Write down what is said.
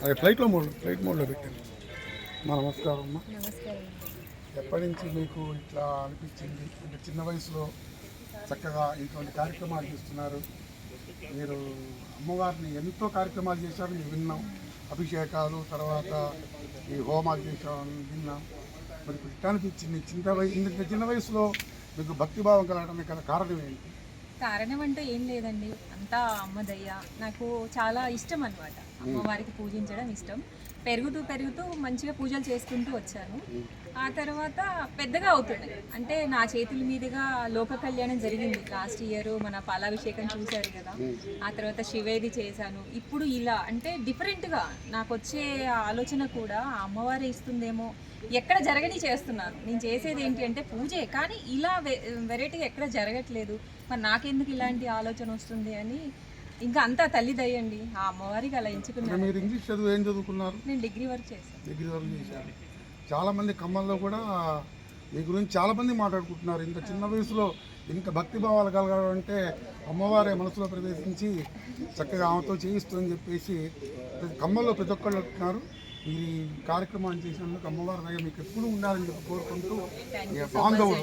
అది ఫ్లైట్ మోడ్లో పెట్టండి. నమస్కారం అమ్మా. నమస్కారం. ఎప్పటి నుంచి మీకు ఇట్లా అనిపించింది? అంటే చిన్న వయసులో చక్కగా ఇటువంటి కార్యక్రమాలు చేస్తున్నారు మీరు. అమ్మవారిని ఎంతో కార్యక్రమాలు చేశారు, మేము విన్నాం. అభిషేకాలు, తర్వాత ఈ హోమాలు చేశామని విన్నాం. మరి ఇప్పుడు ఇట్లా అనిపించింది చిన్న వయసులో మీకు భక్తిభావం కలగడానికి గల కారణం ఏంటి? కారణం అంటే ఏం లేదండి, అంతా అమ్మదయ్య. నాకు చాలా ఇష్టం అన్నమాట, అమ్మవారికి పూజించడం ఇష్టం. పెరుగుతూ మంచిగా పూజలు చేసుకుంటూ వచ్చాను. ఆ తర్వాత పెద్దగా అవుతున్నాయి. అంటే నా చేతుల మీదుగా లోక కళ్యాణం జరిగింది లాస్ట్ ఇయర్. మన పాలాభిషేకం చూశారు కదా. ఆ తర్వాత శివేది చేశాను. ఇప్పుడు ఇలా అంటే డిఫరెంట్గా నాకు వచ్చే ఆలోచన కూడా ఆ అమ్మవారే ఇస్తుందేమో. ఎక్కడ జరగని చేస్తున్నాను. నేను చేసేది ఏంటి అంటే పూజే, కానీ ఇలా వెరైటీగా ఎక్కడ జరగట్లేదు. మరి నాకెందుకు ఇలాంటి ఆలోచన వస్తుంది అని ఇంకా అంతా తల్లి దయ్యండి, ఆ అమ్మవారికి అలా ఎంచుకున్నాను. మీరు ఇంగ్లీష్ చదువు ఏం చదువుకున్నారు? నేను డిగ్రీ వరకు చేశాను. డిగ్రీ వరకు చేశారు. చాలామంది ఖమ్మంలో కూడా మీ గురించి చాలామంది మాట్లాడుకుంటున్నారు. ఇంత చిన్న వయసులో ఇంత భక్తి భావాలు కలగాలంటే అమ్మవారే మనసులో ప్రవేశించి చక్కగా ఆమెతో చేయిస్తుందని చెప్పేసి ఖమ్మంలో ప్రతి ఒక్కళ్ళు అంటున్నారు. ఈ కార్యక్రమాన్ని చేసినందుకు అమ్మవారి దగ్గర మీకు ఎప్పుడు ఉండాలని చెప్పి కోరుకుంటూ బాంధవుడు.